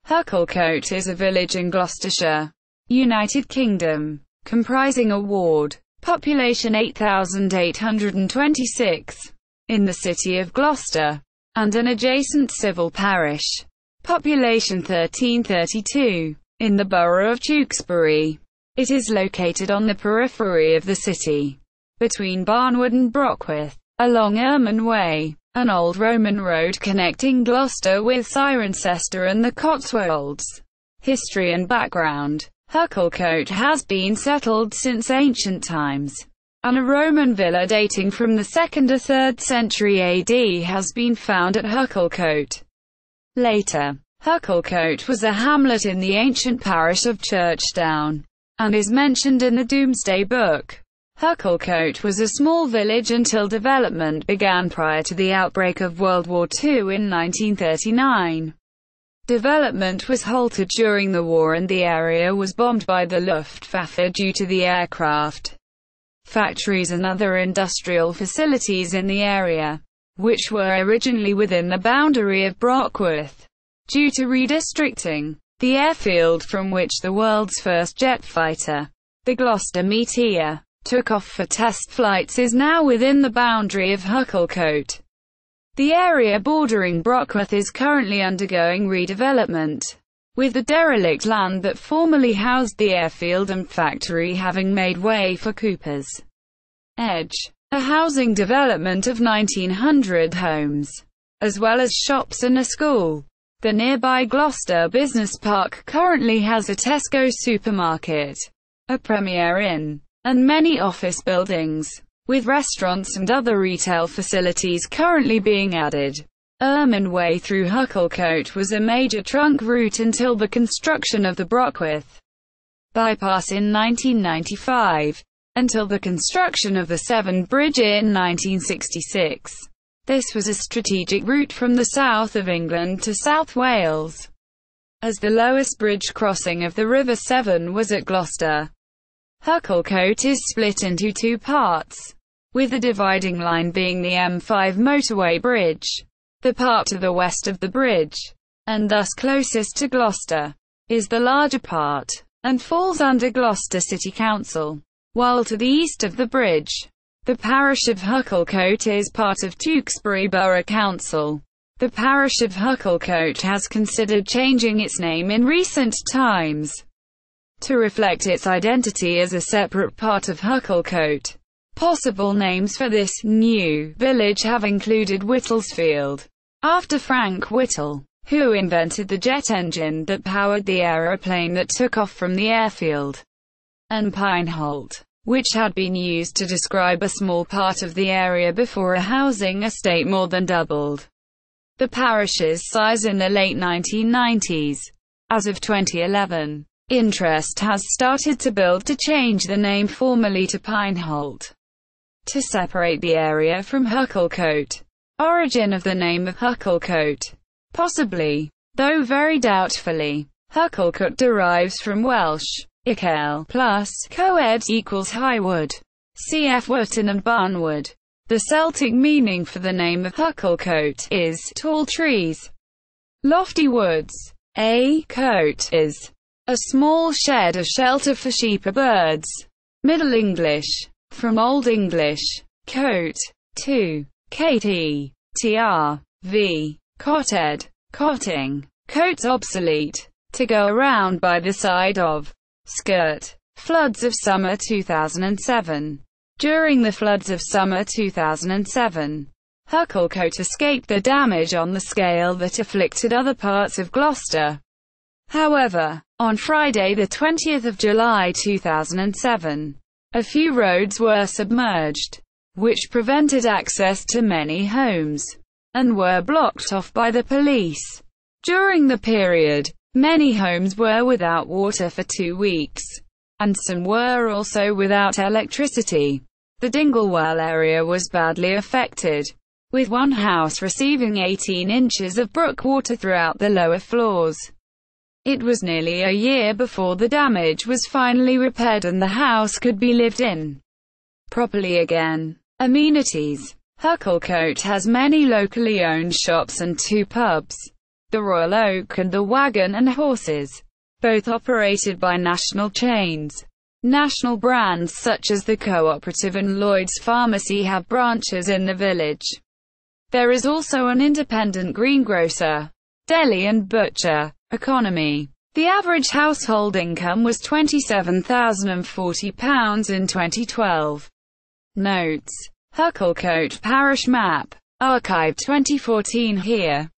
Hucclecote is a village in Gloucestershire, United Kingdom, comprising a ward, population 8,826, in the City of Gloucester, and an adjacent civil parish, population 1332, in the Borough of Tewkesbury. It is located on the periphery of the city, between Barnwood and Brockworth, along Ermin Way, an old Roman road connecting Gloucester with Cirencester and the Cotswolds. History and background. Hucclecote has been settled since ancient times, and a Roman villa dating from the 2nd or 3rd century AD has been found at Hucclecote. Later, Hucclecote was a hamlet in the ancient parish of Churchdown, and is mentioned in the Domesday Book. Hucclecote was a small village until development began prior to the outbreak of World War II in 1939. Development was halted during the war and the area was bombed by the Luftwaffe due to the aircraft, factories and other industrial facilities in the area, which were originally within the boundary of Brockworth. Due to redistricting, the airfield from which the world's first jet fighter, the Gloucester Meteor, took off for test flights is now within the boundary of Hucclecote. The area bordering Brockworth is currently undergoing redevelopment, with the derelict land that formerly housed the airfield and factory having made way for Cooper's Edge, a housing development of 1,900 homes, as well as shops and a school. The nearby Gloucester Business Park currently has a Tesco supermarket, a Premier Inn, and many office buildings, with restaurants and other retail facilities currently being added. Ermin Way through Hucclecote was a major trunk route until the construction of the Brockworth bypass in 1995, until the construction of the Severn Bridge in 1966. This was a strategic route from the south of England to South Wales, as the lowest bridge crossing of the River Severn was at Gloucester. Hucclecote is split into two parts, with the dividing line being the M5 motorway bridge. The part to the west of the bridge, and thus closest to Gloucester, is the larger part, and falls under Gloucester City Council, while to the east of the bridge, the parish of Hucclecote is part of Tewkesbury Borough Council. The parish of Hucclecote has considered changing its name in recent times, to reflect its identity as a separate part of Hucclecote. Possible names for this new village have included Whittlesfield, after Frank Whittle, who invented the jet engine that powered the aeroplane that took off from the airfield, and Pineholt, which had been used to describe a small part of the area before a housing estate more than doubled the parish's size in the late 1990s. As of 2011, interest has started to build to change the name formally to Pineholt, to separate the area from Hucclecote. Origin of the name of Hucclecote. Possibly, though very doubtfully. Hucclecote derives from Welsh, Icael plus coed equals high wood. Cf. Wootton and Barnwood. The Celtic meaning for the name of Hucclecote is tall trees, lofty woods. A cote is a small shed or shelter for sheep or birds. Middle English, from Old English, cote, to, kt, tr, v, cotted, cotting, cotes obsolete, to go around by the side of, skirt. Floods of summer 2007. During the floods of summer 2007, Hucclecote escaped the damage on the scale that afflicted other parts of Gloucester. However, on Friday the 20th of July 2007, a few roads were submerged, which prevented access to many homes, and were blocked off by the police. During the period, many homes were without water for 2 weeks, and some were also without electricity. The Dinglewell area was badly affected, with one house receiving 18 inches of brook water throughout the lower floors. It was nearly a year before the damage was finally repaired and the house could be lived in properly again. Amenities. Hucclecote has many locally owned shops and 2 pubs. the Royal Oak and the Wagon and Horses, both operated by national chains. National brands such as the Cooperative and Lloyd's Pharmacy have branches in the village. There is also an independent greengrocer, deli and butcher. Economy. The average household income was £27,040 in 2012. Notes. Hucclecote Parish Map. Archived 2014 here.